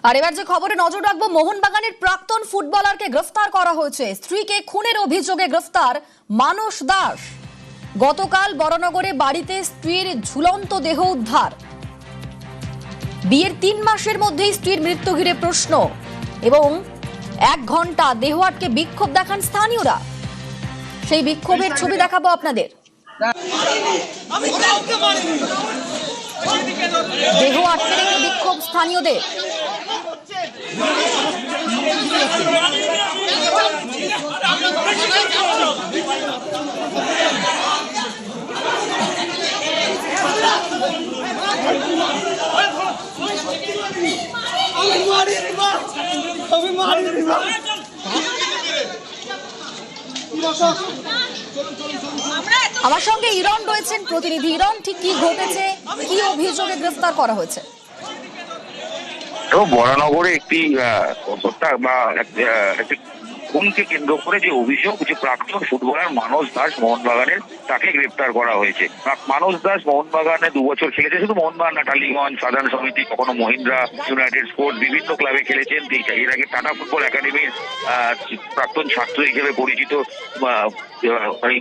আর এবার যে খবরে নজর রাখবো, মোহনবাগানের প্রাক্তন ফুটবলারকে গ্রেফতার করা হয়েছে। স্ত্রীকে খুনের অভিযোগে গ্রেফতার মানস দাস। গতকাল বড়নগরে বাড়িতে স্ত্রীর ঝুলন্ত দেহ উদ্ধার। বিয়ের 3 মাসের মধ্যেই স্ত্রীর মৃত্যু ঘিরে প্রশ্ন এবং 1 ঘন্টা দেহ আটকে বিক্ষোভ দেখান স্থানীয়রা। সেই বিক্ষোভের ছবি দেখাবো আপনাদের। দেহ আটকে রেখে বিক্ষোভ স্থানীয়দের। আমার সঙ্গে ইরন রয়েছেন প্রতিনিধি। ইরন, ঠিক কি ঘটেছে, কি অভিযোগে গ্রেফতার করা হয়েছে? তো বরানগরে একটি খুনকে কেন্দ্র করে যে অভিযোগ, যে প্রাক্তন ফুটবলার মানস দাস মোহনবাগানের, তাকে গ্রেপ্তার করা হয়েছে। মানস দাস মোহনবাগানে 2 বছর খেলেছে। শুধু মোহনবাগান না, টালিগঞ্জ, সাধারণ সমিতি, কখনো মহিন্দ্রা ইউনাইটেড স্পোর্টস, বিভিন্ন ক্লাবে খেলেছেন। এর আগে টাটা ফুটবল একাডেমির প্রাক্তন ছাত্র হিসেবে পরিচিত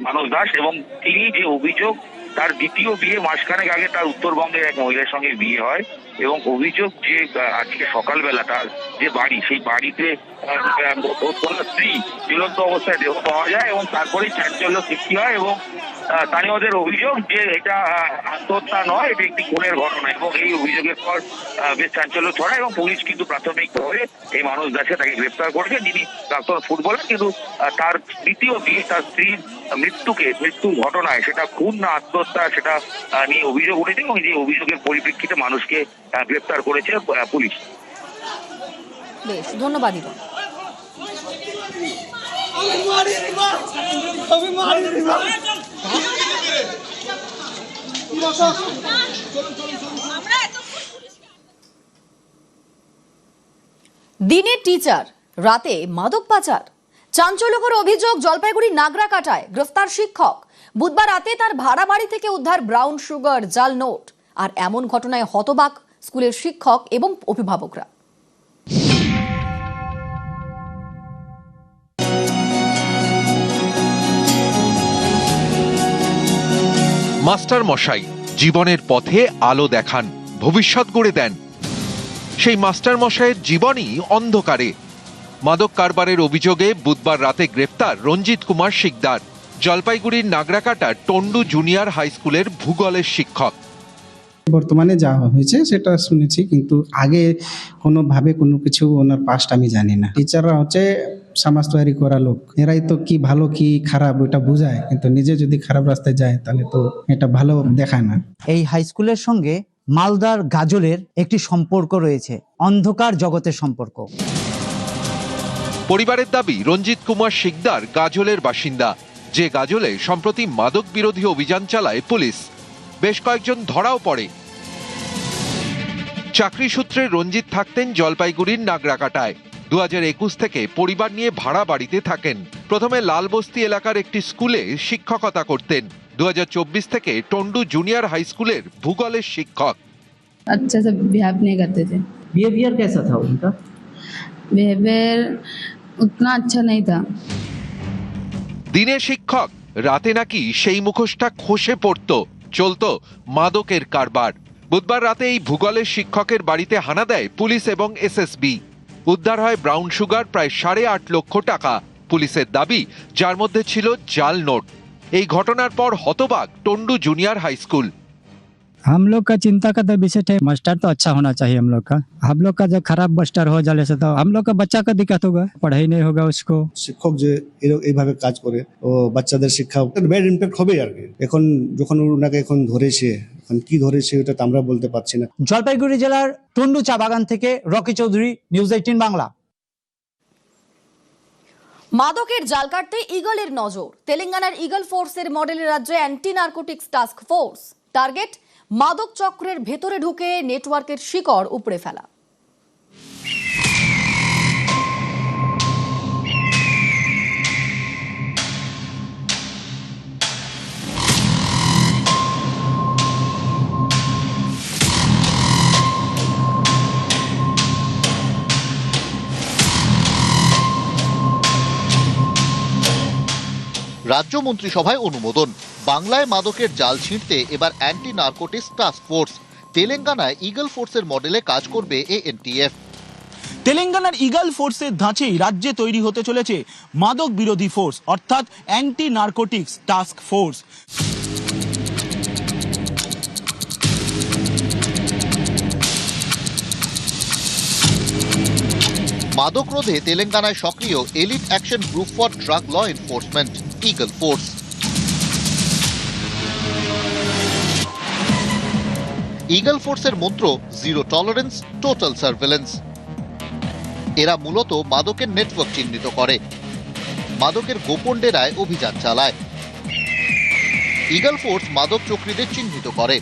মানস দাস। এবং তিনি যে অভিযোগ, তার দ্বিতীয় বিয়ে মাসখানেক আগে তার উত্তরবঙ্গের এক মহিলার সঙ্গে বিয়ে হয় এবং অভিযোগ যে আজকে সকালবেলা তার যে বাড়ি, সেই বাড়িতে স্ত্রী ঝুলন্ত অবস্থায় দেহ পাওয়া যায় এবং তারপরেই চাঞ্চল্য সৃষ্টি হয়। এবং স্থানীয়দের অভিযোগ যে এটা আত্মহত্যা নয়, এটা একটি খুনের ঘটনা। এবং এই অভিযোগের পর বেশ চাঞ্চল্য ছড়ায় এবং পুলিশ কিন্তু প্রাথমিকভাবে এই মানস দাসকে তাকে গ্রেফতার করেছে, যিনি প্রাক্তন ফুটবলার। কিন্তু তার দ্বিতীয় বিয়ে, তার স্ত্রীর মৃত্যু ঘটনায় সেটা খুন না আত্মহত্যা, সেটা নিয়ে অভিযোগ উঠেছে এবং যে অভিযোগের পরিপ্রেক্ষিতে মানুষকে গ্রেফতার করেছে পুলিশ। বেশ, ধন্যবাদ ইরন। দিনে টিচার, রাতে মাদক পাচার। চাঞ্চল্যকর অভিযোগ জলপাইগুড়ি নাগরাকাটায় গ্রেফতার শিক্ষক। বুধবার রাতে তার ভাড়া বাড়ি থেকে উদ্ধার ব্রাউন সুগার, জাল নোট। আর এমন ঘটনায় হতবাক স্কুলের শিক্ষক এবং অভিভাবকরা। মাস্টার মশাই জীবনের পথে আলো দেখান, ভবিষ্যৎ গড়ে দেন। সেই মাস্টার মশাইয়ের জীবনই অন্ধকারে। মাদক কারবারের অভিযোগে বুধবার রাতে গ্রেফতার রঞ্জিত কুমার শিকদার, জলপাইগুড়ির নাগরাকাটার টন্ডু জুনিয়র হাই স্কুলের ভূগোলের শিক্ষক। বর্তমানে যা হয়েছে সেটা শুনেছি, কিন্তু আগে কোনোভাবে কোনো কিছু ওনার পাস্ট আমি জানি না। টিচাররা হচ্ছে সমাজ তৈরি করা লোক, এরাই তো কি ভালো কি খারাপ ওইটা বোঝায়, কিন্তু নিজে যদি খারাপ রাস্তায় যায় তাহলে তো এটা ভালো দেখায় না। এই হাই স্কুলের সঙ্গে মালদার গাজলের একটি সম্পর্ক রয়েছে, অন্ধকার জগতের সম্পর্ক। পরিবারের দাবি, রঞ্জিত কুমার শিকদার গাজলের বাসিন্দা, যে গাজলে সম্প্রতি মাদক বিরোধী অভিযান চালায় পুলিশ। বেশ কয়েকজন ধরাও পড়ে। চাকরি সূত্রে রঞ্জিত থাকতেন জলপাইগুড়ির নাগরাকাটায়। 2021 থেকে পরিবার নিয়ে ভাড়া বাড়িতে থাকেন। প্রথমে লালবস্তি এলাকার একটি স্কুলে শিক্ষকতা করতেন। 2024 থেকে টন্ডু জুনিয়র হাই স্কুলের ভূগোলের শিক্ষক। अच्छा से बिहेव नहीं करते थे। बिहेवियर कैसा था उनका? बिहेवियर उतना अच्छा नहीं था। দিনে শিক্ষক, রাতে নাকি সেই মুখোশটা খসে পড়তো। চলতো মাদকের কারবার। বুধবার রাতে এই ভূগোলের শিক্ষকের বাড়িতে হানা দেয় পুলিশ এবং এসএসবি। উদ্ধার হয় ব্রাউন সুগার প্রায় 8.5 লক্ষ টাকা। পুলিশের দাবি, যার মধ্যে ছিল জাল নোট। এই ঘটনার পর হতবাক টন্ডু জুনিয়র হাই স্কুল। हम लोग का चिंता का विषय है, मास्टर तो अच्छा होना चाहिए हम लोग का जो खराब मास्टर हो जाने से तो हम लोग का बच्चा का दिक्कत होगा, पढ़ाई नहीं होगा उसको। শিক্ষক যে এইভাবে কাজ করে ও বাচ্চাদের শিক্ষা ব্যাড ইমপ্যাক্ট হবে আর কি। এখন যখন ওনাকে এখন ধরেছে, এখন কি ধরেছে ওটা তো আমরা বলতে পারছি না। জলপাইগুড়ি জেলার টন্ডু চা বাগান থেকে রকি চৌধুরী, নিউজ 18 বাংলা। মাদকের জাল কাটতে ইগলের নজর। তেলেঙ্গানার ইগল ফোর্সের মডেল রাজ্যে anti narcotics task force. Target, মাদক চক্রের ভেতরে ঢুকে নেটওয়ার্কের শিকড় উপড়ে ফেলা। রাজ্য মন্ত্রিসভায় অনুমোদন। বাংলায় মাদকের জাল ছিঁড়তে এবার অ্যান্টি নার্কোটিক্স টাস্ক ফোর্স। তেলেঙ্গানায় ইগল ফোর্সের মডেলে কাজ করবে এএনটিএফ। তেলেঙ্গানার ইগল ফোর্সের ধাঁচেই রাজ্যে তৈরি হতে চলেছে মাদক বিরোধী ফোর্স, অর্থাৎ অ্যান্টি নার্কোটিক্স টাস্ক ফোর্স। মাদক রোধে তেলেঙ্গানায় সক্রিয় elite action group for drug law enforcement, eagle force. Eagle ফোর্সের মন্ত্র জিরো টলারেন্স, টোটাল সার্ভেলেন্স। এরা মূলত মাদকের নেটওয়ার্ক চিহ্নিত করে, মাদকের গোপন ডেরায় অভিযান চালায়। ইগল ফোর্স মাদক চক্রীদের চিহ্নিত করে।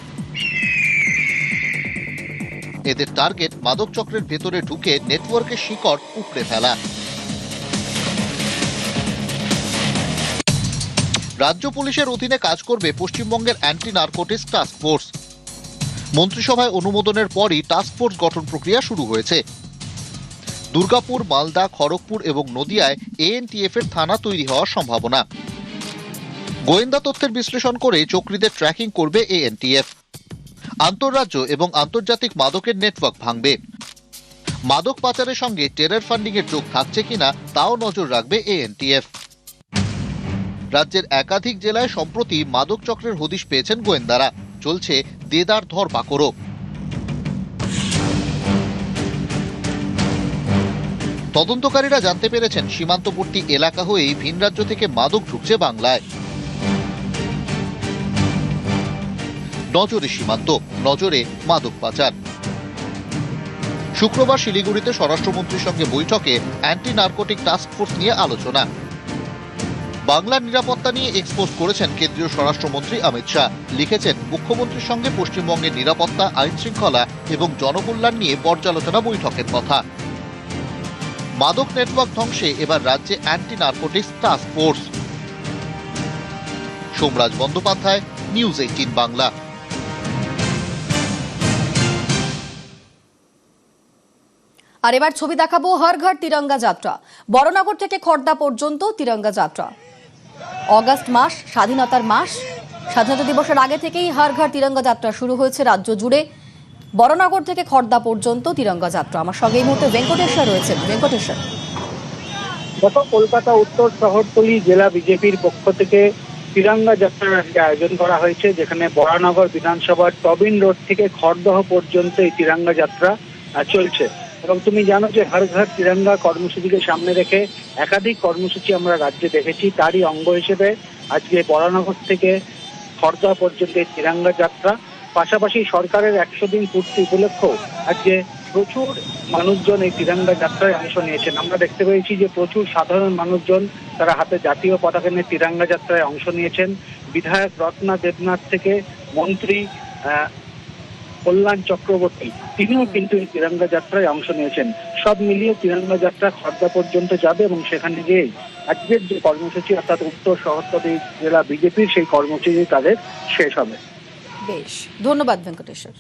এদের টার্গেট মাদক চক্রের ভেতরে ঢুকে নেটওয়ার্কের শিকড় উপড়ে ফেলা। রাজ্য পুলিশের অধীনে কাজ করবে পশ্চিমবঙ্গের অ্যান্টি নার্কোটিক্স টাস্ক ফোর্স। মন্ত্রিসভায় অনুমোদনের পরই টাস্ক ফোর্স গঠন প্রক্রিয়া শুরু হয়েছে। দুর্গাপুর, মালদা, খড়গপুর এবং নদিয়ায় এএনটিএফ এর থানা তৈরি হওয়ার সম্ভাবনা। গোয়েন্দা তথ্যের বিশ্লেষণ করে চক্রীদের ট্র্যাকিং করবে এএনটিএফ। আন্তঃরাজ্য এবং আন্তর্জাতিক মাদকের নেটওয়ার্ক ভাঙবে। মাদক পাচারের সঙ্গে টেরর ফান্ডিং এর যোগ থাকছে কিনা তাও নজর রাখবে এএনটিএফ। রাজ্যের একাধিক জেলায় সম্প্রতি মাদক চক্রের হদিশ পেয়েছেন গোয়েন্দারা। চলছে দেদার ধরপাকড়ও। তদন্তকারীরা জানতে পেরেছেন সীমান্তবর্তী এলাকা হয়েই ভিন রাজ্য থেকে মাদক ঢুকছে বাংলায়। নজরে সীমান্ত, নজরে মাদক পাচার। শুক্রবার শিলিগুড়িতে স্বরাষ্ট্রমন্ত্রীর সঙ্গে বৈঠকে অ্যান্টি নার্কোটিক টাস্ক ফোর্স নিয়ে আলোচনা। বাংলার নিরাপত্তা নিয়ে এক্সপোজ করেছেন কেন্দ্রীয় স্বরাষ্ট্রমন্ত্রী অমিত শাহ। লিখেছেন, মুখ্যমন্ত্রীর সঙ্গে পশ্চিমবঙ্গের নিরাপত্তা, আইন শৃঙ্খলা এবং জনকল্যাণ নিয়ে পর্যালোচনা বৈঠকের কথা। মাদক নেটওয়ার্ক ধ্বংসে এবার রাজ্যে anti narcotics task force. Somraj Bandyopadhyay, news 18 Bangla. আর এবার ছবি দেখাবো হর ঘর তিরঙ্গা যাত্রা। বড়নগর থেকে খড়দা পর্যন্ত তিরঙ্গা যাত্রা। অগাস্ট মাস, স্বাধীনতার মাস। স্বাধীনতা দিবসের আগে থেকেই হর ঘর তিরঙ্গা যাত্রা শুরু হয়েছে রাজ্য জুড়ে। বড়নগর থেকে খড়দা পর্যন্ত তিরঙ্গা যাত্রা। আমার সঙ্গে এই মুহূর্তে ভেঙ্কটেশ্বর রয়েছেন। ভেঙ্কটেশ্বর, গত কলকাতা উত্তর শহরতলি জেলা বিজেপির পক্ষ থেকে তিরঙ্গা যাত্রার আয়োজন করা হয়েছে, যেখানে বরানগর বিধানসভার টবিন রোড থেকে খড়দহ পর্যন্ত এই তিরঙ্গা যাত্রা চলছে। এবং তুমি জানো যে হর ঘর তিরঙ্গা কর্মসূচিকে সামনে রেখে একাধিক কর্মসূচি আমরা রাজ্যে দেখেছি। তারই অঙ্গ হিসেবে আজকে বরানগর থেকে খড়দহ পর্যন্ত এই তিরঙ্গা যাত্রা। পাশাপাশি সরকারের 100 দিন পূর্তি উপলক্ষেও আজকে প্রচুর মানুষজন এই তিরঙ্গা যাত্রায় অংশ নিয়েছেন। আমরা দেখতে পেয়েছি যে প্রচুর সাধারণ মানুষজন তারা হাতে জাতীয় পতাকা নিয়ে তিরঙ্গা যাত্রায় অংশ নিয়েছেন। বিধায়ক রত্না দেবনাথ থেকে মন্ত্রী কল্যাণ চক্রবর্তী, তিনিও কিন্তু এই তিরঙ্গা যাত্রায় অংশ নিয়েছেন। সব মিলিয়ে তিরঙ্গা যাত্রা খড়দা পর্যন্ত যাবে এবং সেখানে গিয়ে আজকের যে কর্মসূচি, অর্থাৎ উত্তর শহরতলি জেলা বিজেপির সেই কর্মসূচি তাদের শেষ হবে। বেশ, ধন্যবাদ ভেঙ্কটেশ্বর।